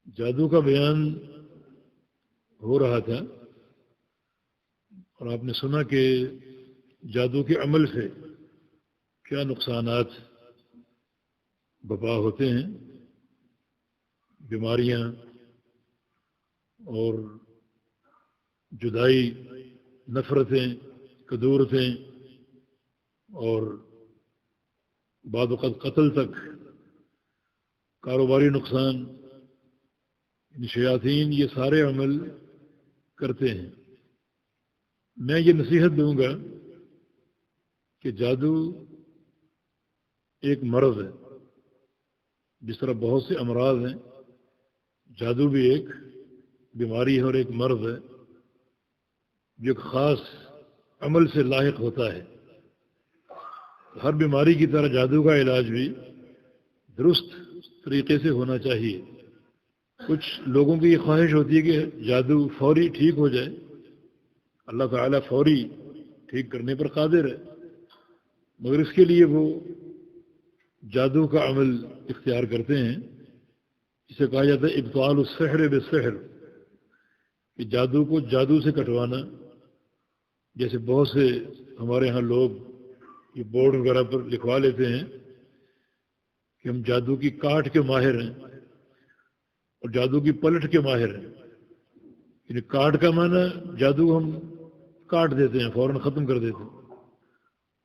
جادو کا بیان ہو رہا تھا اور آپ نے سنا کہ جادو کے عمل سے کیا نقصانات بپا ہوتے ہیں، بیماریاں اور جدائی، نفرتیں، کدورتیں اور بعض اوقات قتل تک، کاروباری نقصان، شیاطین یہ سارے عمل کرتے ہیں۔ میں یہ نصیحت دوں گا کہ جادو ایک مرض ہے، جس طرح بہت سے امراض ہیں، جادو بھی ایک بیماری ہے اور ایک مرض ہے جو ایک خاص عمل سے لاحق ہوتا ہے۔ ہر بیماری کی طرح جادو کا علاج بھی درست طریقے سے ہونا چاہیے۔ کچھ لوگوں کی یہ خواہش ہوتی ہے کہ جادو فوری ٹھیک ہو جائے۔ اللہ تعالیٰ فوری ٹھیک کرنے پر قادر ہے، مگر اس کے لیے وہ جادو کا عمل اختیار کرتے ہیں۔ اسے کہا جاتا ہے ابطال السحر بالسحر، کہ جادو کو جادو سے کٹوانا۔ جیسے بہت سے ہمارے ہاں لوگ یہ بورڈ وغیرہ پر لکھوا لیتے ہیں کہ ہم جادو کی کاٹ کے ماہر ہیں اور جادو کی پلٹ کے ماہر ہیں۔ یعنی کاٹ کا معنی جادو ہم کاٹ دیتے ہیں، فوراً ختم کر دیتے ہیں،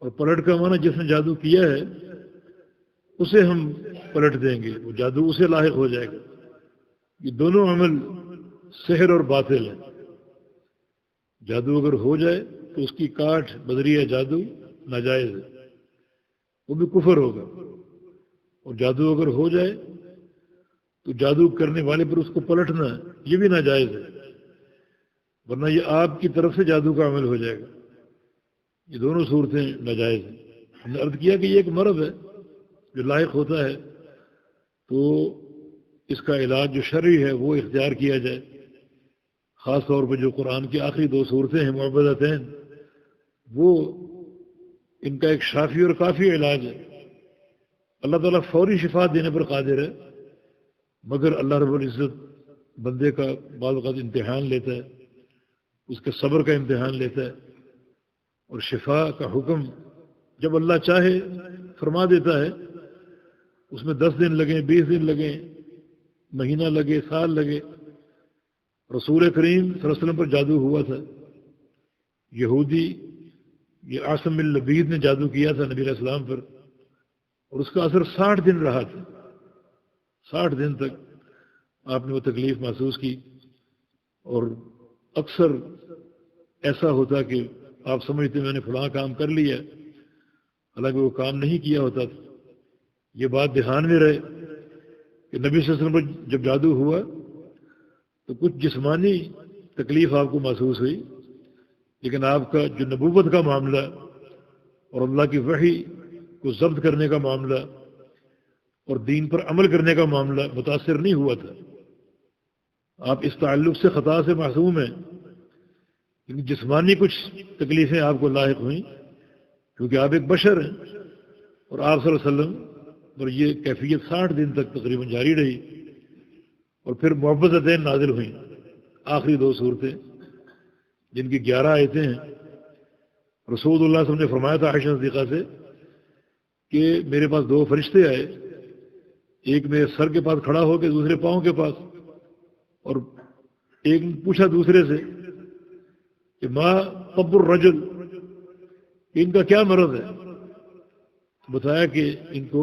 اور پلٹ کا معنی جس نے جادو کیا ہے اسے ہم پلٹ دیں گے، وہ جادو اسے لاحق ہو جائے گا۔ یہ دونوں عمل سحر اور باطل ہیں۔ جادو اگر ہو جائے تو اس کی کاٹ بدریہ جادو ناجائز ہے، وہ بھی کفر ہوگا، اور جادو اگر ہو جائے تو جادو کرنے والے پر اس کو پلٹنا یہ بھی ناجائز ہے، ورنہ یہ آپ کی طرف سے جادو کا عمل ہو جائے گا۔ یہ دونوں صورتیں ناجائز ہیں۔ ہم نے عرض کیا کہ یہ ایک مرض ہے جو لاحق ہوتا ہے، تو اس کا علاج جو شرعی ہے وہ اختیار کیا جائے۔ خاص طور پہ جو قرآن کی آخری 2 صورتیں ہیں معوذتین، وہ ان کا ایک شافی اور کافی علاج ہے۔ اللہ تعالیٰ فوری شفا دینے پر قادر ہے، مگر اللہ رب العزت بندے کا بعض اوقات امتحان لیتا ہے، اس کے صبر کا امتحان لیتا ہے، اور شفا کا حکم جب اللہ چاہے فرما دیتا ہے۔ اس میں 10 دن لگیں، 20 دن لگیں، مہینہ لگے، سال لگے۔ رسول کریم صلی اللہ علیہ وسلم پر جادو ہوا تھا۔ یہودی یہ عاصم بن لبید نے جادو کیا تھا نبی علیہ السلام پر، اور اس کا اثر 60 دن رہا تھا۔ 60 دن تک آپ نے وہ تکلیف محسوس کی، اور اکثر ایسا ہوتا کہ آپ سمجھتے میں نے فلاں کام کر لیا، حالانکہ وہ کام نہیں کیا ہوتا تھا۔ یہ بات دھیان میں رہے کہ نبی صلی اللہ علیہ وسلم پر جب جادو ہوا تو کچھ جسمانی تکلیف آپ کو محسوس ہوئی، لیکن آپ کا جو نبوت کا معاملہ اور اللہ کی وحی کو ضبط کرنے کا معاملہ اور دین پر عمل کرنے کا معاملہ متاثر نہیں ہوا تھا۔ آپ اس تعلق سے خطا سے معصوم ہیں، لیکن جسمانی کچھ تکلیفیں آپ کو لاحق ہوئیں کیونکہ آپ ایک بشر ہیں، اور آپ صلی اللہ علیہ وسلم اور یہ کیفیت 60 دن تک تقریباً جاری رہی، اور پھر معوذتین نازل ہوئیں، آخری 2 صورتیں جن کی 11 آیتیں ہیں۔ رسول اللہ صلی اللہ علیہ وسلم نے فرمایا تھا عائشہ صدیقہ سے کہ میرے پاس 2 فرشتے آئے، ایک میرے سر کے پاس کھڑا ہو کے دوسرے پاؤں کے پاس، اور ایک نے پوچھا دوسرے سے کہ ما طب الرجل، ان کا کیا مرض ہے؟ بتایا کہ ان کو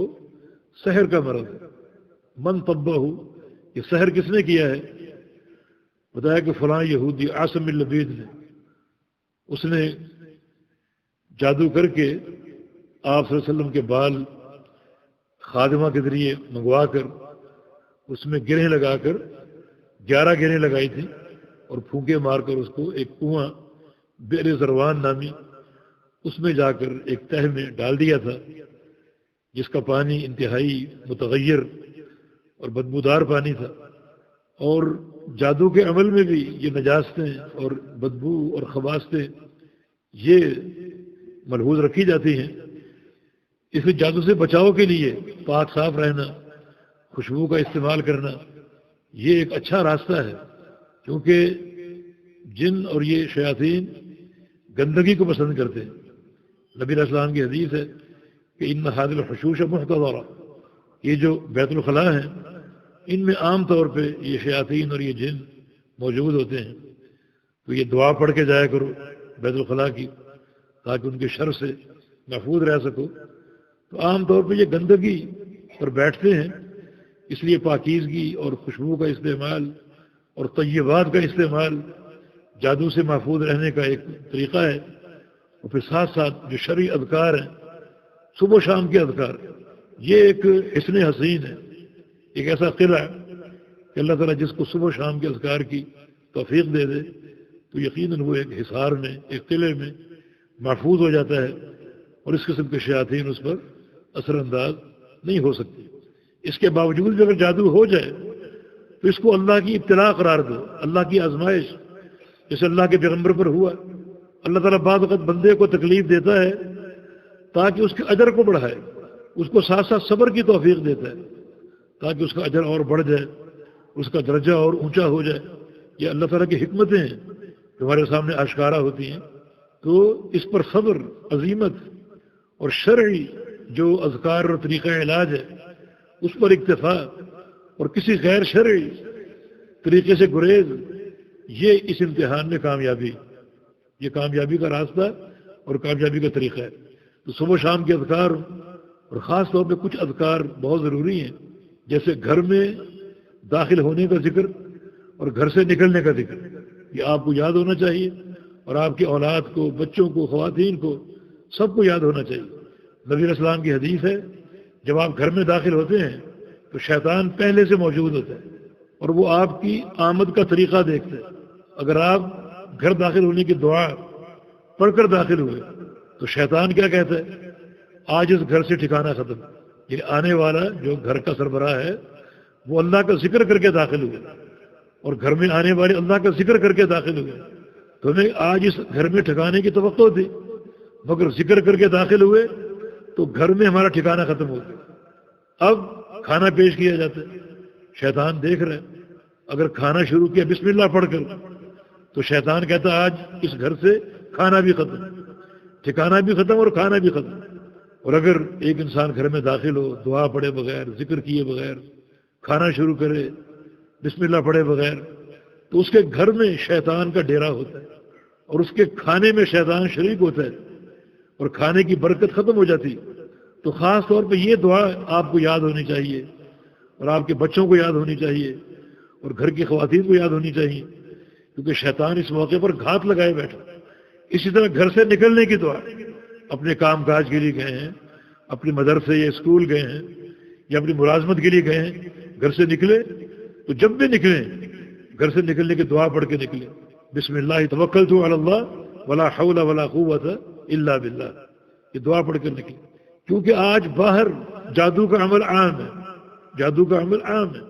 سحر کا مرض ہے۔ من طبہ، یہ سحر کس نے کیا ہے؟ بتایا کہ فلاں یہودی عاصم بن لبید نے، اس نے جادو کر کے آپ صلی اللہ علیہ وسلم کے بال خادمہ کے ذریعے منگوا کر اس میں گرہیں لگا کر 11 گرہیں لگائی تھی، اور پھونکے مار کر اس کو ایک کنواں بئر زروان نامی اس میں جا کر ایک تہ میں ڈال دیا تھا، جس کا پانی انتہائی متغیر اور بدبودار پانی تھا۔ اور جادو کے عمل میں بھی یہ نجاستیں اور بدبو اور خباستیں یہ ملحوظ رکھی جاتی ہیں۔ اس لیے جادو سے بچاؤ کے لیے پاک صاف رہنا، خوشبو کا استعمال کرنا، یہ ایک اچھا راستہ ہے، کیونکہ جن اور یہ شیاطین گندگی کو پسند کرتے ہیں۔ نبی علیہ السلام کی حدیث ہے کہ ان هذه الحشوش محتضرہ، یہ جو بیت الخلاء ہیں ان میں عام طور پہ یہ شیاطین اور یہ جن موجود ہوتے ہیں، تو یہ دعا پڑھ کے جایا کرو بیت الخلاء کی، تاکہ ان کے شر سے محفوظ رہ سکو۔ تو عام طور پہ یہ گندگی پر بیٹھتے ہیں، اس لیے پاکیزگی اور خوشبو کا استعمال اور طیبات کا استعمال جادو سے محفوظ رہنے کا ایک طریقہ ہے۔ اور پھر ساتھ ساتھ جو شرعی اذکار ہیں، صبح و شام کے اذکار، یہ ایک حسن حسین ہے، ایک ایسا قلعہ کہ اللہ تعالیٰ جس کو صبح و شام کے اذکار کی توفیق دے دے تو یقیناً وہ ایک حصار میں، ایک قلعے میں محفوظ ہو جاتا ہے، اور اس قسم کے شیاطین اس پر اثر انداز نہیں ہو سکتی۔ اس کے باوجود بھی اگر جادو ہو جائے تو اس کو اللہ کی ابتلاء قرار دو، اللہ کی آزمائش، جیسے اللہ کے پیغمبر پر ہوا۔ اللہ تعالیٰ بعض وقت بندے کو تکلیف دیتا ہے تاکہ اس کے اجر کو بڑھائے، اس کو ساتھ ساتھ صبر کی توفیق دیتا ہے تاکہ اس کا اجر اور بڑھ جائے، اس کا درجہ اور اونچا ہو جائے۔ یہ اللہ تعالیٰ کی حکمتیں ہیں جو ہمارے سامنے آشکارا ہوتی ہیں۔ تو اس پر صبر، عزیمت اور شرعی جو اذکار اور طریقہ علاج ہے اس پر اکتفا، اور کسی غیر شرعی طریقے سے گریز، یہ اس امتحان میں کامیابی، یہ کامیابی کا راستہ اور کامیابی کا طریقہ ہے۔ تو صبح و شام کے اذکار، اور خاص طور پہ کچھ اذکار بہت ضروری ہیں، جیسے گھر میں داخل ہونے کا ذکر اور گھر سے نکلنے کا ذکر، یہ آپ کو یاد ہونا چاہیے، اور آپ کی اولاد کو، بچوں کو، خواتین کو، سب کو یاد ہونا چاہیے۔ نبی علیہ السلام کی حدیث ہے جب آپ گھر میں داخل ہوتے ہیں تو شیطان پہلے سے موجود ہوتا ہے اور وہ آپ کی آمد کا طریقہ دیکھتا ہے۔ اگر آپ گھر داخل ہونے کی دعا پڑھ کر داخل ہوئے تو شیطان کیا کہتا ہے؟ آج اس گھر سے ٹھکانہ ختم، یعنی آنے والا جو گھر کا سربراہ ہے وہ اللہ کا ذکر کر کے داخل ہوئے، اور گھر میں آنے والے اللہ کا ذکر کر کے داخل ہوئے، تو ہمیں آج اس گھر میں ٹھکانے کی توقع تھی، مگر ذکر کر کے داخل ہوئے تو گھر میں ہمارا ٹھکانہ ختم ہو گیا۔ اب کھانا پیش کیا جاتا ہے، شیطان دیکھ رہے، اگر کھانا شروع کیا بسم اللہ پڑھ کر تو شیطان کہتا آج اس گھر سے کھانا بھی ختم، ٹھکانہ بھی ختم اور کھانا بھی ختم۔ اور اگر ایک انسان گھر میں داخل ہو، دعا پڑھے بغیر، ذکر کیے بغیر کھانا شروع کرے، بسم اللہ پڑھے بغیر، تو اس کے گھر میں شیطان کا ڈیرا ہوتا ہے، اور اس کے کھانے میں شیطان شریک ہوتا ہے، اور کھانے کی برکت ختم ہو جاتی۔ تو خاص طور پہ یہ دعا آپ کو یاد ہونی چاہیے، اور آپ کے بچوں کو یاد ہونی چاہیے، اور گھر کی خواتین کو یاد ہونی چاہیے، کیونکہ شیطان اس موقع پر گھات لگائے بیٹھا۔ اسی طرح گھر سے نکلنے کی دعا، اپنے کام کاج کے لیے گئے ہیں، اپنے مدرسے یا اسکول گئے ہیں، یا اپنی ملازمت کے لیے گئے ہیں، گھر سے نکلے تو جب بھی نکلیں گھر سے نکلنے کی دعا پڑھ کے نکلیں، بسم اللہ توکلت علی اللہ ولا حول ولا قوت الا باللہ، یہ دعا پڑھ کر نکلیں، کیونکہ آج باہر جادو کا عمل عام ہے، جادو کا عمل عام ہے،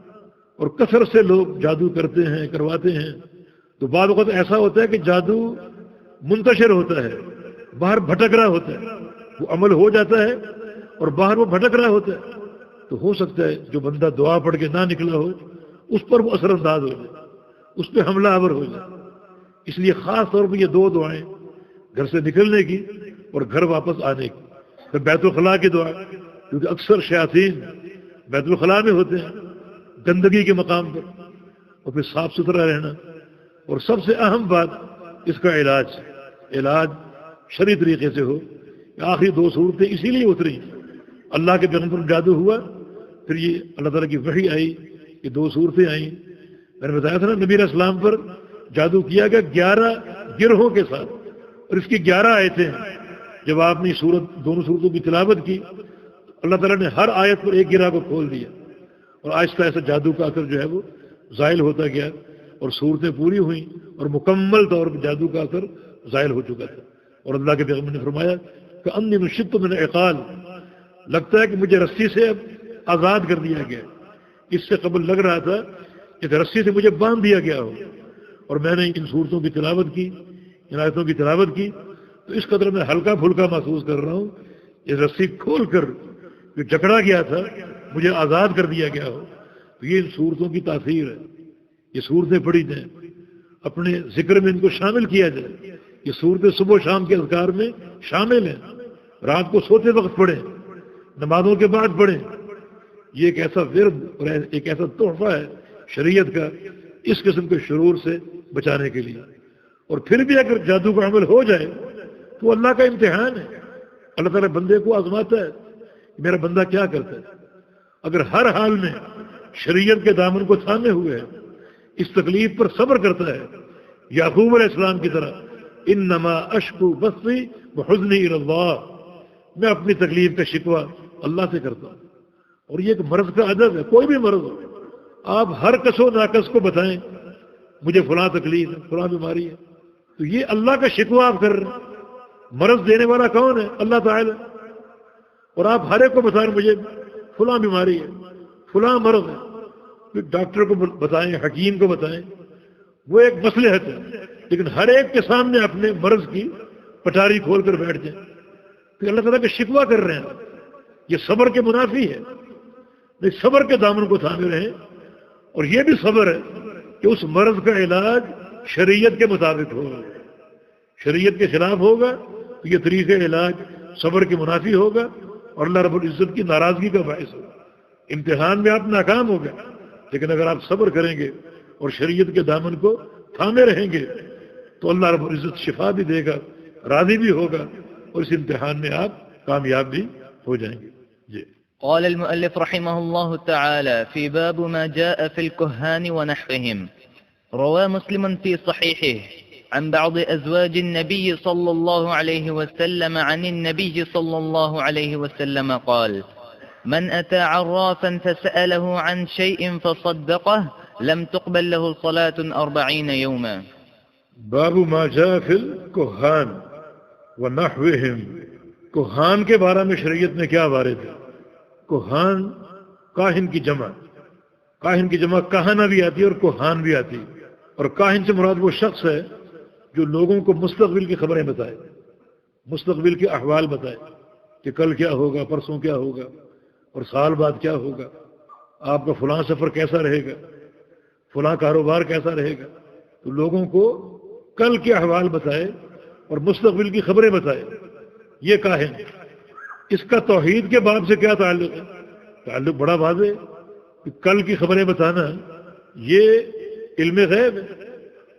اور کثرت سے لوگ جادو کرتے ہیں، کرواتے ہیں۔ تو بعض وقت ایسا ہوتا ہے کہ جادو منتشر ہوتا ہے، باہر بھٹک رہا ہوتا ہے، وہ عمل ہو جاتا ہے اور باہر وہ بھٹک رہا ہوتا ہے، تو ہو سکتا ہے جو بندہ دعا پڑھ کے نہ نکلا ہو اس پر وہ اثر انداز ہو جائے، اس پہ حملہ آور ہو جائے۔ اس لیے خاص طور پہ یہ دو دعائیں، گھر سے نکلنے کی اور گھر واپس آنے کی۔ پھر بیت الخلاء کی دعا، کیونکہ اکثر شیاطین بیت الخلاء میں ہوتے ہیں، گندگی کے مقام پر، اور پھر صاف ستھرا رہنا، اور سب سے اہم بات اس کا علاج شرعی طریقے سے ہو۔ آخری دو صورتیں اسی لیے اتری، اللہ کے پیغمبر پر جادو ہوا، پھر یہ اللہ تعالیٰ کی وحی آئی، یہ دو صورتیں آئیں۔ میں نے بتایا تھا نا نبی علیہ السلام پر جادو کیا گیا 11 گروہوں کے ساتھ، اور اس کی 11 آیتیں ہیں۔ جب آپ نے دونوں صورتوں کی تلاوت کی، اللہ تعالیٰ نے ہر آیت پر ایک گرہ کو کھول دیا، اور آہستہ آہستہ جادو کا اثر جو ہے وہ زائل ہوتا گیا، اور صورتیں پوری ہوئیں، اور مکمل طور پر جادو کا اثر زائل ہو چکا تھا۔ اور اللہ کے پیغمبر نے فرمایا کہ انی نشط من عقال، لگتا ہے کہ مجھے رسی سے اب آزاد کر دیا گیا، اس سے قبل لگ رہا تھا کہ رسی سے مجھے باندھ دیا گیا ہو۔ اور میں نے ان صورتوں کی تلاوت کی، ان آیتوں کی تلاوت کی، تو اس قدر میں ہلکا پھلکا محسوس کر رہا ہوں، یہ رسی کھول کر جو جکڑا گیا تھا مجھے آزاد کر دیا گیا ہو۔ تو یہ ان صورتوں کی تاثیر ہے۔ یہ صورتیں پڑھی جائیں، اپنے ذکر میں ان کو شامل کیا جائے. یہ صورتیں صبح و شام کے اذکار میں شامل ہیں. رات کو سوتے وقت پڑھیں، نمازوں کے بعد پڑھیں. یہ ایک ایسا ورد اور ایک ایسا تحفہ ہے شریعت کا اس قسم کے شرور سے بچانے کے لیے. اور پھر بھی اگر جادو کا عمل ہو جائے تو اللہ کا امتحان ہے. اللہ تعالیٰ بندے کو آزماتا ہے کہ میرا بندہ کیا کرتا ہے. اگر ہر حال میں شریعت کے دامن کو تھامے ہوئے ہے، اس تکلیف پر صبر کرتا ہے، یعقوب علیہ السلام کی طرح انما اشکو بثی وحزنی الی اللہ، میں اپنی تکلیف کا شکوہ اللہ سے کرتا ہوں. اور یہ ایک مرض کا ادب ہے. کوئی بھی مرض ہو، آپ ہر کس و ناقص کو بتائیں مجھے فلاں تکلیف ہے، فلاں بیماری ہے، تو یہ اللہ کا شکوہ آپ کر رہے ہیں. مرض دینے والا کون ہے؟ اللہ تعالی. اور آپ ہر ایک کو بتائیں مجھے فلاں بیماری ہے، فلاں مرض ہے. پھر ڈاکٹر کو بتائیں، حکیم کو بتائیں، وہ ایک مصلحت ہے. لیکن ہر ایک کے سامنے اپنے مرض کی پٹاری کھول کر بیٹھ جائیں تو اللہ تعالیٰ کا شکوہ کر رہے ہیں. یہ صبر کے منافی ہے. نہیں، صبر کے دامن کو تھامے رہیں. اور یہ بھی صبر ہے کہ اس مرض کا علاج شریعت کے مطابق ہوگا. شریعت کے خلاف ہوگا تو یہ طریقہ علاج صبر کے منافی ہوگا اور اللہ رب العزت کی ناراضگی کا باعث ہوگا. امتحان میں آپ ناکام ہو گئے، لیکن اگر آپ صبر کریں گے اور شریعت کے دامن کو تھامے رہیں گے تو اللہ رب العزت شفا بھی دے گا، راضی بھی ہوگا، اور اس امتحان میں آپ کامیاب بھی ہو جائیں گے. جی. قال المؤلف رحمه الله تعالى في باب ما جاء في الكهان ونحوهم. روى مسلم في صحيحه عن بعض أزواج النبي صلى الله عليه وسلم عن النبي صلى الله عليه وسلم قال: من أتى عرافا فسأله عن شيء فصدقه لم تقبل له صلاة 40 يوما. باب ما جاء في الكهان ونحوهم. کوہان کے بارے میں شریعت میں کیا وارد ہے؟ کوہان کاہن کی جمع. کاہن کی جمع کہانہ بھی آتی ہے اور کوہان بھی آتی ہے. اور کاہن سے مراد وہ شخص ہے جو لوگوں کو مستقبل کی خبریں بتائے، مستقبل کے احوال بتائے کہ کل کیا ہوگا، پرسوں کیا ہوگا، اور سال بعد کیا ہوگا، آپ کا فلاں سفر کیسا رہے گا، فلاں کاروبار کیسا رہے گا. تو لوگوں کو کل کے احوال بتائے اور مستقبل کی خبریں بتائے. یہ کاہن. اس کا توحید کے باب سے کیا تعلق ہے؟ تعلق بڑا واضح ہے کہ کل کی خبریں بتانا یہ علم غیب ہے،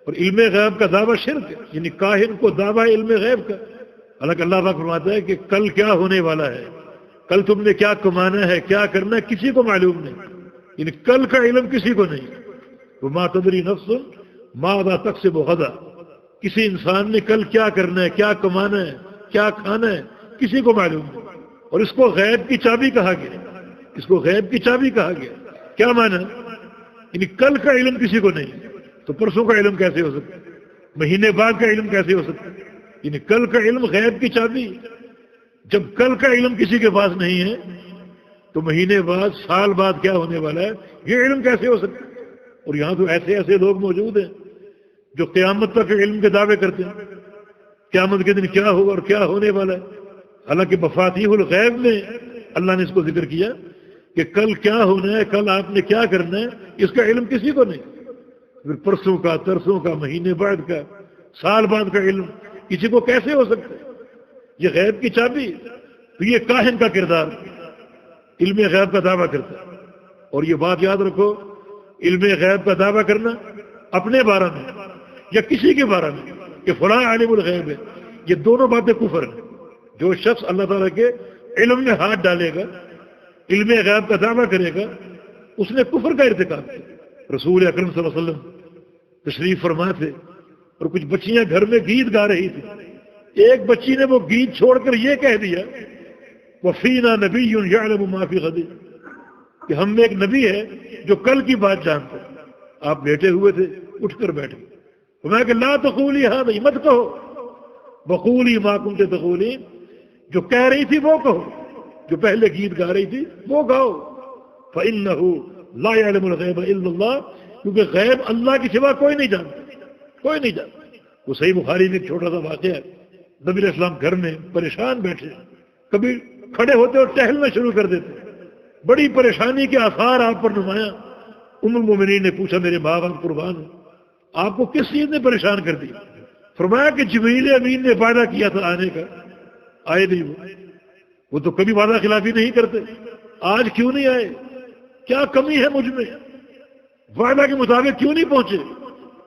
اور علم غیب کا دعویٰ شرک ہے. یعنی کاہن کو دعویٰ علم غیب کا. حالانکہ اللہ پاک فرماتا ہے کہ کل کیا ہونے والا ہے، کل تم نے کیا کمانا ہے، کیا کرنا ہے، کسی کو معلوم نہیں. یعنی کل کا علم کسی کو نہیں. وما تدری نفس ماذا تکسب غدا. کسی انسان نے کل کیا کرنا ہے، کیا کمانا ہے، کیا کھانا ہے، کسی کو معلوم نہیں. اور اس کو غیب کی چابی کہا گیا. اس کو غیب کی چابی کہا گیا. کیا معنی؟ یعنی کل کا علم کسی کو نہیں، تو پرسوں کا علم کیسے ہو سکتا ہے؟ مہینے بعد کا علم کیسے ہو سکتا ہے؟ یعنی کل کا علم غیب کی چابی. جب کل کا علم کسی کے پاس نہیں ہے تو مہینے بعد، سال بعد کیا ہونے والا ہے یہ علم کیسے ہو سکتا ہے؟ اور یہاں تو ایسے ایسے لوگ موجود ہیں جو قیامت تک علم کے دعوے کرتے ہیں، قیامت کے دن کیا ہوگا اور کیا ہونے والا ہے. حالانکہ مفاتیح الغیب میں اللہ نے اس کو ذکر کیا کہ کل کیا ہونا ہے، کل آپ نے کیا کرنا ہے، اس کا علم کسی کو نہیں. پھر پرسوں کا، ترسوں کا، مہینے بعد کا، سال بعد کا علم کسی کو کیسے ہو سکتا ہے؟ یہ غیب کی چابی. تو یہ کاہن کا کردار علم غیب کا دعویٰ کرتا ہے. اور یہ بات یاد رکھو، علم غیب کا دعویٰ کرنا اپنے بارے میں یا کسی کے بارے میں کہ فلاں عالم الغیب ہے، یہ دونوں باتیں کفر ہیں. جو شخص اللہ تعالیٰ کے علم میں ہاتھ ڈالے گا، علم غیب کا دعویٰ کرے گا، اس نے کفر کا ارتکاب کیا. رسول اکرم صلی اللہ علیہ وسلم تشریف فرما تھے اور کچھ بچیاں گھر میں گیت گا رہی تھی. ایک بچی نے وہ گیت چھوڑ کر یہ کہہ دیا وَفِينَا نَبِيٌّ يَعْلَمُ مَا فِي غَدٍ، کہ ہم میں ایک نبی ہے جو کل کی بات جانتا ہے. آپ بیٹھے ہوئے تھے، اٹھ کر بیٹھے. فرمایا کہ لا تقولی هذا، مت کہو. وقولی ما كنت تقولین، جو کہہ رہی تھی وہ کہو، جو پہلے گیت گا رہی تھی وہ گاؤ. فَإِنَّهُ لَا يَعْلَمُ الْغَيْبَ إِلَّا اللَّهُ، کیونکہ غیب اللہ کی سوا کوئی نہیں جانتا، کوئی نہیں جانتا. وہ صحیح بخاری میں ایک چھوٹا سا واقعہ ہے. نبی علیہ السلام گھر میں پریشان بیٹھے، کبھی کھڑے ہوتے اور ٹہلنا شروع کر دیتے. بڑی پریشانی کے آثار آپ پر نمایاں. ام المومنین نے پوچھا میرے ماں باپ قربان ہوں، آپ کو کس چیز نے پریشان کر دیا؟ فرمایا کہ جبریل امین نے وعدہ کیا تھا آنے کا، آئے نہیں، وہ تو کبھی وعدہ خلافی نہیں کرتے، آج کیوں نہیں آئے؟ کیا کمی ہے مجھ میں؟ وعدہ کے مطابق کیوں نہیں پہنچے؟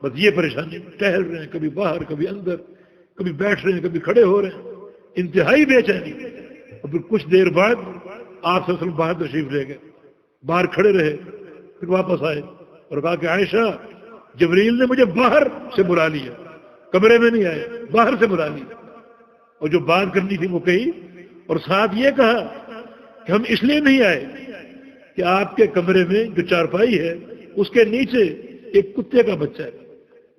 بس یہ پریشانی، ٹہل رہے ہیں، کبھی باہر کبھی اندر، کبھی بیٹھ رہے ہیں کبھی کھڑے ہو رہے ہیں، انتہائی بے چینی۔ اور پھر کچھ دیر بعد آپ صلی اللہ علیہ وسلم باہر تشریف لے گئے، باہر کھڑے رہے، پھر واپس آئے اور کہا کہ عائشہ جبریل نے مجھے باہر سے بلا لیا، کمرے میں نہیں آئے، باہر سے بلا لیا، اور جو بات کرنی تھی وہ کہی، اور ساتھ یہ کہا کہ ہم اس لیے نہیں آئے کہ آپ کے کمرے میں جو چارپائی ہے اس کے نیچے ایک کتے کا بچہ ہے،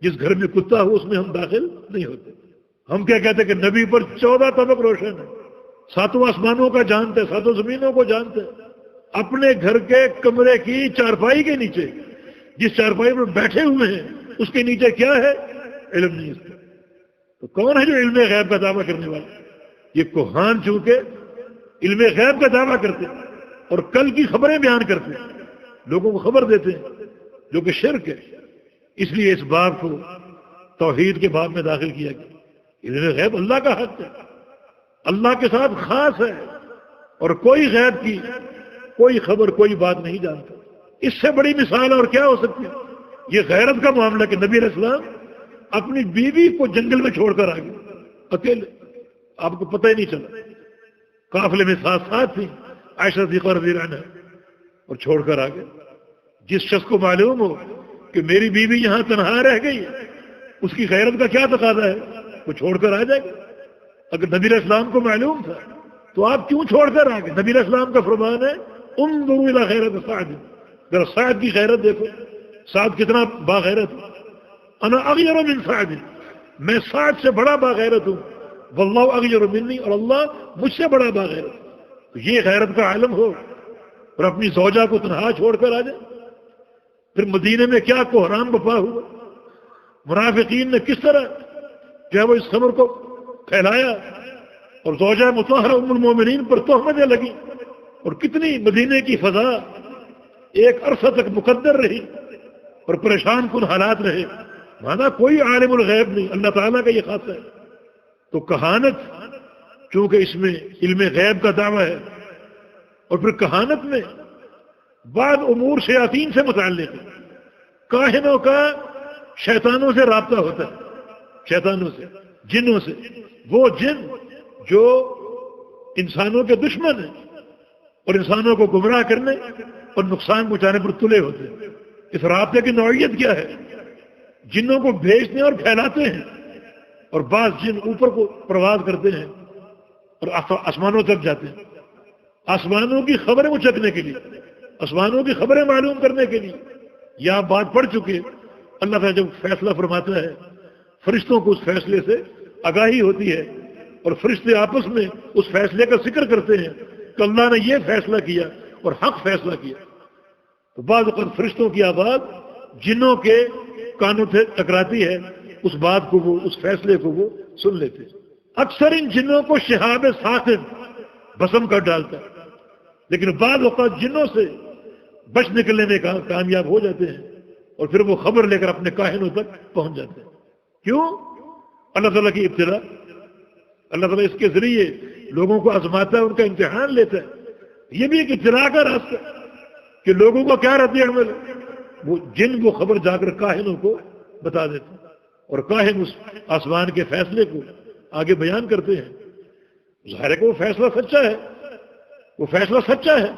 جس گھر میں کتا ہو اس میں ہم داخل نہیں ہوتے۔ ہم کیا کہتے ہیں کہ نبی پر 14 طبق روشن ہے، 7 آسمانوں کا جانتے، 7 زمینوں کو جانتے، اپنے گھر کے کمرے کی چارپائی کے نیچے، جس چارپائی پر بیٹھے ہوئے ہیں اس کے نیچے کیا ہے؟ علم نہیں اس کا۔ تو کون ہے جو علم غیب کا دعویٰ کرنے والا؟ یہ کوہان چونکہ علم غیب کا دعویٰ کرتے ہیں اور کل کی خبریں بیان کرتے ہیں، لوگوں کو خبر دیتے ہیں، جو کہ شرک ہے۔ اس لیے اس باب کو توحید کے باب میں داخل کیا گیا۔ علم غیب اللہ کا حق ہے، اللہ کے ساتھ خاص ہے، اور کوئی غیب کی کوئی خبر کوئی بات نہیں جانتا۔ اس سے بڑی مثال اور کیا ہو سکتی ہے؟ یہ غیرت کا معاملہ کہ نبی علیہ السلام اپنی بیوی کو جنگل میں چھوڑ کر آ گئے اکیلے، آپ کو پتہ ہی نہیں چلا، قافلے میں ساتھ ساتھ تھی عائشہ صدیقہ رضی اللہ عنہا، اور چھوڑ کر آ گئے۔ جس شخص کو معلوم ہو کہ میری بیوی یہاں تنہا رہ گئی ہے، اس کی غیرت کا کیا تقاضا ہے؟ وہ چھوڑ کر آ جائے گا۔ اگر نبی علیہ السلام کو معلوم تھا تو آپ کیوں چھوڑ کر آ گئے؟ نبی علیہ السلام کا فرمان ہے انظروا الی غیرت سعد، ذرا سعد کی غیرت دیکھو، سعد کتنا باغیرت ہے۔ انا اغیر من سعد، میں سعد سے بڑا باغیرت ہوں، واللہ اغیر منی، اور اللہ مجھ سے بڑا باغیرت۔ تو یہ غیرت کا عالم ہو اور اپنی زوجہ کو تنہا چھوڑ کر آ جائے۔ پھر مدینے میں کیا کوہرام بپا ہوا، منافقین نے کس طرح جو ہے وہ اس خبر کو پھیلایا، اور زوجہ مطہرہ ام المومنین پر تہمتیں لگی، اور کتنی مدینے کی فضا ایک عرصہ تک مقدر رہی اور پریشان کن حالات رہے۔ مانا کوئی عالم الغیب نہیں، اللہ تعالیٰ کا یہ خاصہ ہے۔ تو کہانت چونکہ اس میں علم غیب کا دعویٰ ہے، اور پھر کہانت میں بعض امور شیاطین سے متعلق ہے، کاہنوں کا شیطانوں سے رابطہ ہوتا ہے، شیطانوں سے، جنوں سے، وہ جن جو انسانوں کے دشمن ہیں اور انسانوں کو گمراہ کرنے اور نقصان پہنچانے پر تلے ہوتے ہیں۔ اس رابطے کی نوعیت کیا ہے؟ جنوں کو بھیجتے ہیں اور پھیلاتے ہیں، اور بعض جن اوپر کو پرواز کرتے ہیں اور آسمانوں تک جاتے ہیں، آسمانوں کی خبریں اچکنے کے لیے، آسمانوں کی خبریں معلوم کرنے کے لیے۔ یہ آپ بات پڑھ چکے، اللہ تعالیٰ جب فیصلہ فرماتا ہے فرشتوں کو اس فیصلے سے آگاہی ہوتی ہے، اور فرشتے آپس میں اس فیصلے کا ذکر کرتے ہیں کہ اللہ نے یہ فیصلہ کیا اور حق فیصلہ کیا۔ تو بعض اوقات فرشتوں کی آواز جنوں کے کانوں سے ٹکراتی ہے، اس بات کو وہ، اس فیصلے کو وہ سن لیتے ہیں۔ اکثر ان جنوں کو شہاب ثاقب بھسم کر ڈالتا ہے، لیکن بعض اوقات جنوں سے بچ نکلنے میں کامیاب ہو جاتے ہیں، اور پھر وہ خبر لے کر اپنے کاہنوں تک پہنچ جاتے ہیں۔ کیوں؟ اللہ تعالیٰ کی ابتلا، اللہ تعالیٰ اس کے ذریعے لوگوں کو آزماتا ہے، ان کا امتحان لیتا ہے۔ یہ بھی ایک ابتلا کا راستہ کہ لوگوں کو کیا رد عمل ہے، وہ جن کو خبر جا کر کاہنوں کو بتا دیتے ہیں، اور کاہن اس آسمان کے فیصلے کو آگے بیان کرتے ہیں۔ ظاہر ہے کہ وہ فیصلہ سچا ہے، وہ فیصلہ سچا ہے،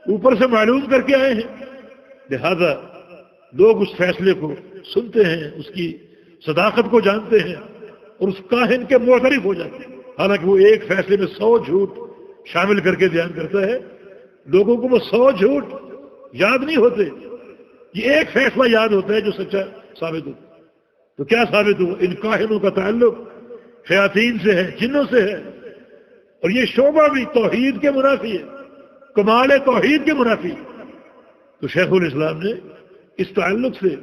اوپر سے معلوم کر کے آئے ہیں، لہذا لوگ اس فیصلے کو سنتے ہیں، اس کی صداقت کو جانتے ہیں، اور اس کاہن کے معترف ہو جاتے ہیں۔ حالانکہ وہ ایک فیصلے میں 100 جھوٹ شامل کر کے بیان کرتا ہے، لوگوں کو وہ 100 جھوٹ یاد نہیں ہوتے، یہ ایک فیصلہ یاد ہوتا ہے جو سچا ثابت ہوتا ہے۔ تو کیا ثابت ہوا؟ ان کاہنوں کا تعلق شیاطین سے ہے، جنوں سے ہے، اور یہ شعبہ بھی توحید کے منافی ہے، کمال توحید کے منافی ہے۔ تو شیخ الاسلام نے اس تعلق سے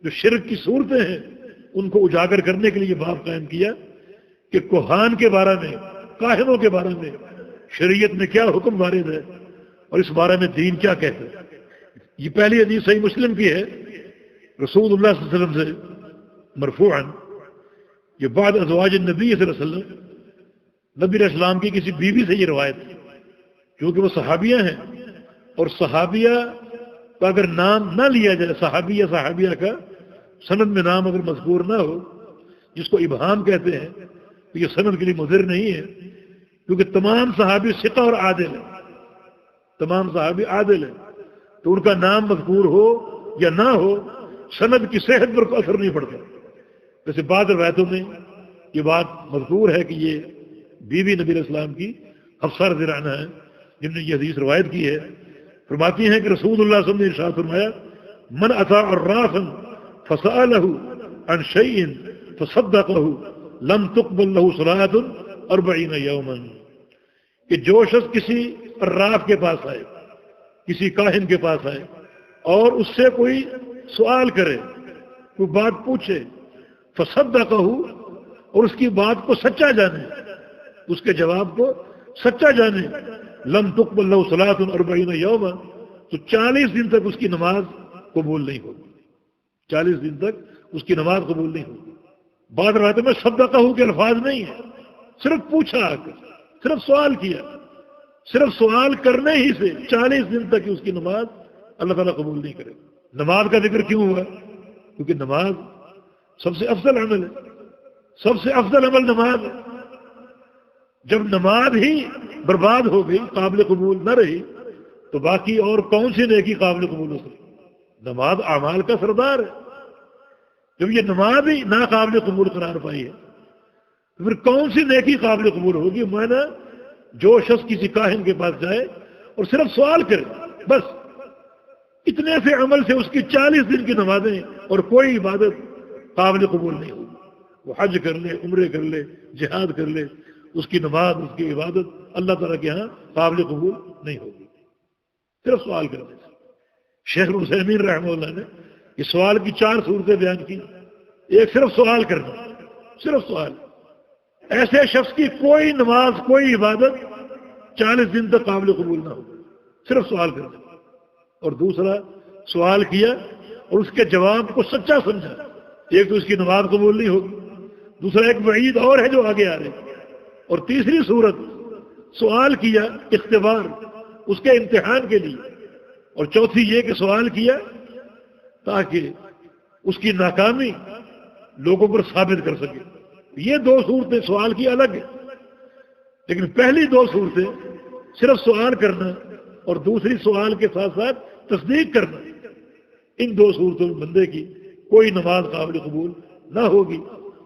جو شرک کی صورتیں ہیں ان کو اجاگر کرنے کے لیے یہ باب قائم کیا کہ کوہان کے بارے میں، کاہنوں کے بارے میں شریعت میں کیا حکم وارد ہے، اور اس بارے میں دین کیا کہتا ہے۔ یہ پہلی حدیث صحیح مسلم کی ہے رسول اللہ صلی اللہ علیہ وسلم سے مرفوعاً، یہ بعد ازواج النبی صلی اللہ علیہ وسلم، نبی علیہ السلام کی کسی بیوی سے یہ روایت ہے، کیونکہ وہ صحابیہ ہیں، اور صحابیہ کا اگر نام نہ لیا جائے، صحابیہ کا سند میں نام اگر مذکور نہ ہو، جس کو ابہام کہتے ہیں، تو یہ سند کے لیے مضر نہیں ہے، کیونکہ تمام صحابی ثقہ اور عادل ہیں، تمام صحابی عادل ہیں، تو ان کا نام مذکور ہو یا نہ ہو، سند کی صحت پر کوئی اثر نہیں پڑتا۔ ویسے بعض روایتوں میں یہ بات مذکور ہے کہ یہ بیوی نبی علیہ السلام کی حفصہ رضی اللہ عنہا ہے جن نے یہ حدیث روایت کی ہے، فرماتی ہیں کہ رسول اللہ صلی اللہ علیہ وسلم نے ارشاد فرمایا من اتی عرافا فسألہ عن شیء فصدقہ لم تقبل له صلاۃ 40 یوما، کہ جو شخص کسی عراف کے پاس آئے، کسی کاہن کے پاس آئے اور اس سے کوئی سوال کرے، کوئی بات پوچھے، فصدقہ، اور اس کی بات کو سچا جانے، اس کے جواب کو سچا جانے، لم تقبل له صلاۃ 40 یوما، تو 40 دن تک اس کی نماز قبول نہیں ہوگی، 40 دن تک اس کی نماز قبول نہیں ہوگی۔ بعض روایتوں میں صدقہ کے الفاظ نہیں ہیں، صرف پوچھا آ کر، صرف سوال کیا، صرف سوال کرنے ہی سے 40 دن تک اس کی نماز اللہ تعالیٰ قبول نہیں کرے۔ نماز کا ذکر کیوں ہوا؟ کیونکہ نماز سب سے افضل عمل ہے، سب سے افضل عمل نماز ہے۔ جب نماز ہی برباد ہو گئی، قابل قبول نہ رہی، تو باقی اور کون سی نیکی قابل قبول ہو سکتی؟ نماز اعمال کا سردار ہے۔ جب یہ نماز ہی ناقابل قبول قرار پائی ہے تو پھر کون سی نیکی قابل قبول ہوگی؟ معنی جو شخص کسی کاہن کے پاس جائے اور صرف سوال کرے، بس اتنے سے عمل سے اس کی 40 دن کی نمازیں اور کوئی عبادت قابل قبول نہیں ہوگی۔ وہ حج کر لے، عمرے کر لے، جہاد کر لے، اس کی نماز، اس کی عبادت اللہ تعالیٰ کے ہاں قابل قبول نہیں ہوگی، صرف سوال کرنے سے۔ شیخ العثیمین رحمہ اللہ نے اس سوال کی 4 صورتیں بیان کی۔ ایک صرف سوال کرنا، صرف سوال، ایسے شخص کی کوئی نماز، کوئی عبادت 40 دن تک قابل قبول نہ ہو، صرف سوال کرنا۔ اور دوسرا، سوال کیا اور اس کے جواب کو سچا سمجھا، ایک تو اس کی نماز قبول نہیں ہوگی، دوسرا ایک وعید اور ہے جو آگے آ رہے، اور تیسری صورت، سوال کیا اختبار، اس کے امتحان کے لیے، اور چوتھی یہ کہ سوال کیا تاکہ اس کی ناکامی لوگوں پر ثابت کر سکے۔ یہ 2 صورتیں سوال کی الگ ہے، لیکن پہلی 2 صورتیں صرف سوال کرنا اور دوسری سوال کے ساتھ ساتھ تصدیق کرنا، ان 2 صورتوں میں بندے کی کوئی نماز قابل قبول نہ ہوگی،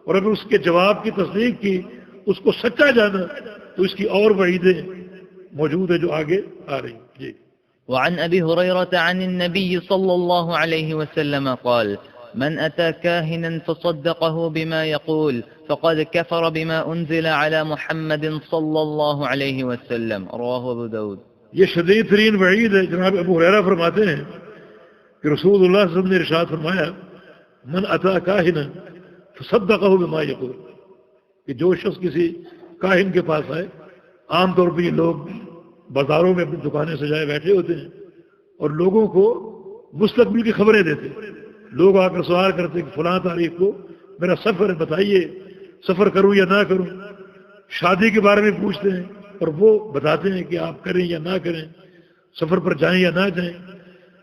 اور اگر اس کے جواب کی تصدیق کی، اس کو سچا جانا، تو اس کی اور وعیدیں موجود ہیں جو آگے آ رہی ہیں۔ جی۔ وعن أبي هريرة عن النبي صلى الله عليه وسلم قال من أتى كاهنا فصدقه بما يقول فقد كفر بما أنزل على محمد صلى الله عليه وسلم، رواه أبو داود۔ یہ شدید ترین وعید ہے۔ جناب ابو ہریرہ فرماتے ہیں کہ رسول اللہ صلی اللہ علیہ وسلم نے ارشاد فرمایا من أتى كاهنا فصدقه بما يقول، کہ جو شخص کسی کاہن کے پاس آئے، عام طور پہ یہ لوگ بازاروں میں اپنی دکانیں سجائے بیٹھے ہوتے ہیں اور لوگوں کو مستقبل کی خبریں دیتے، لوگ آ کر سوال کرتے کہ فلاں تاریخ کو میرا سفر ہے، بتائیے سفر کروں یا نہ کروں، شادی کے بارے میں پوچھتے ہیں اور وہ بتاتے ہیں کہ آپ کریں یا نہ کریں، سفر پر جائیں یا نہ جائیں،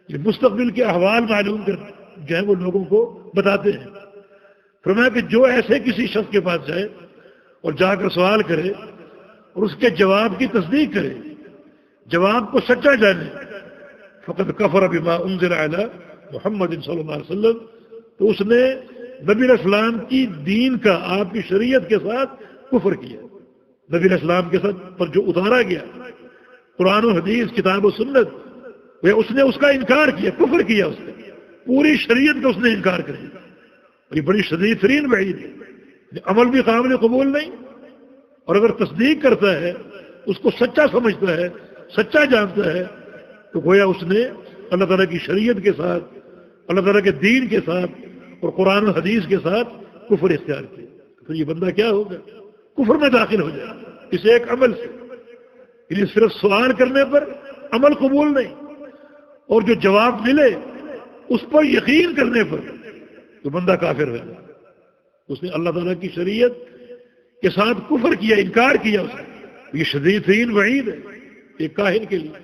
یہ مستقبل کے احوال معلوم کر جو ہے وہ لوگوں کو بتاتے ہیں۔ فرمایا کہ جو ایسے کسی شخص کے پاس جائے اور جا کر سوال کرے اور اس کے جواب کی تصدیق کرے، جواب کو سچا جانے، فقط کفر بما انزل علی محمد صلی اللہ علیہ وسلم، تو اس نے نبی علیہ السلام کی دین کا، آپ کی شریعت کے ساتھ کفر کیا۔ نبی علیہ السلام کے ساتھ پر جو اتارا گیا قرآن و حدیث، کتاب و سنت، اس نے اس کا انکار کیا، کفر کیا، اس نے پوری شریعت کا اس نے انکار کر دیا۔ اور یہ بڑی شدید ترین وعید ہے، عمل بھی قابل قبول نہیں، اور اگر تصدیق کرتا ہے، اس کو سچا سمجھتا ہے، سچا جانتا ہے، تو گویا اس نے اللہ تعالیٰ کی شریعت کے ساتھ، اللہ تعالیٰ کے دین کے ساتھ اور قرآن و حدیث کے ساتھ کفر اختیار کیا۔ پھر یہ بندہ کیا ہوگا؟ کفر میں داخل ہو جائے اس ایک عمل سے۔ یعنی صرف سوال کرنے پر عمل قبول نہیں، اور جو جواب ملے اس پر یقین کرنے پر تو بندہ کافر ہے، اس نے اللہ تعالیٰ کی شریعت کے ساتھ کفر کیا، انکار کیا اس نے۔ یہ شدید ترین وعید ہے ایک کاہن کے لیے،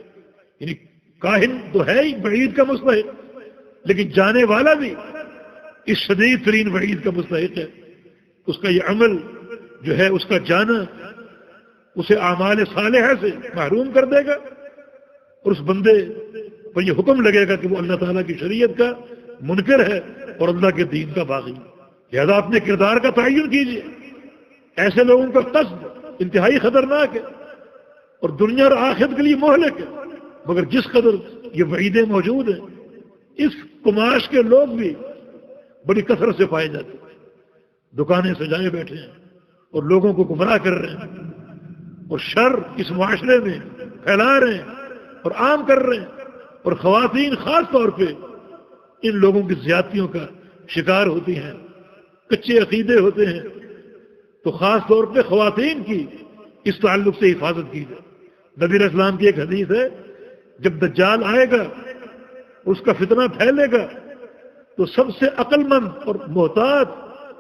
یعنی کاہن تو ہے ہی وعید کا مستحق، لیکن جانے والا بھی اس شدید ترین وعید کا مستحق ہے۔ اس کا یہ عمل جو ہے، اس کا جانا اسے اعمال صالحہ سے محروم کر دے گا، اور اس بندے پر یہ حکم لگے گا کہ وہ اللہ تعالیٰ کی شریعت کا منکر ہے اور اللہ کے دین کا باغی۔ لہذا اپنے کردار کا تعین کیجیے۔ ایسے لوگوں کا قصد انتہائی خطرناک ہے اور دنیا اور آخرت کے لیے مہلک ہے، مگر جس قدر یہ وعیدیں موجود ہیں، اس کماش کے لوگ بھی بڑی کثرت سے پائے جاتے ہیں، دکانیں سجائے بیٹھے ہیں اور لوگوں کو گمراہ کر رہے ہیں اور شر اس معاشرے میں پھیلا رہے ہیں اور عام کر رہے ہیں، اور خواتین خاص طور پہ ان لوگوں کی زیادتیوں کا شکار ہوتی ہیں، کچے عقیدے ہوتے ہیں۔ تو خاص طور پہ خواتین کی اس تعلق سے حفاظت کی جائے۔ نبی علیہ السلام کی ایک حدیث ہے، جب دجال آئے گا اس کا فتنہ پھیلے گا تو سب سے عقل مند اور محتاط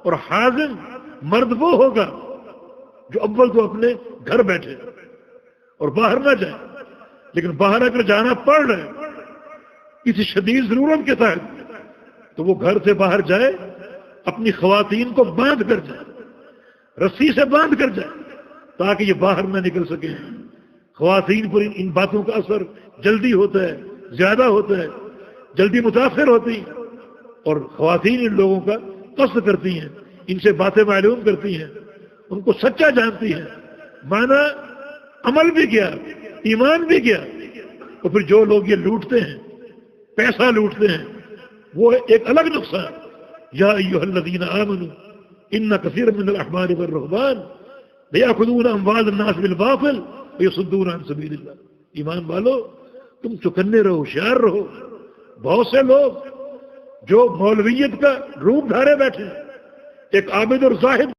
اور حازم مرد وہ ہوگا جو اول تو اپنے گھر بیٹھے اور باہر نہ جائے، لیکن باہر اگر جانا پڑ رہا ہے کسی شدید ضرورت کے تحت تو وہ گھر سے باہر جائے، اپنی خواتین کو باندھ کر جائے، رسی سے باندھ کر جائے تاکہ یہ باہر نہ نکل سکے۔ خواتین پر ان باتوں کا اثر جلدی ہوتا ہے، زیادہ ہوتا ہے، جلدی متاثر ہوتی ہیں، اور خواتین ان لوگوں کا قصد کرتی ہیں، ان سے باتیں معلوم کرتی ہیں، ان کو سچا جانتی ہیں، مانا عمل بھی کیا، ایمان بھی کیا۔ اور پھر جو لوگ یہ لوٹتے ہیں، پیسہ لوٹتے ہیں، وہ ایک الگ نقصان۔ یا ایھا الذین آمنوا ان کثیرا من الاحبار والرہبان لیأخذون اموال الناس بالباطل ویصدون عن سبیل اللہ۔ ایمان والو، تم چکنے رہو، ہوشیار رہو۔ بہت سے لوگ جو مولویت کا روپ دھارے بیٹھے ہیں، ایک عابد اور زاہد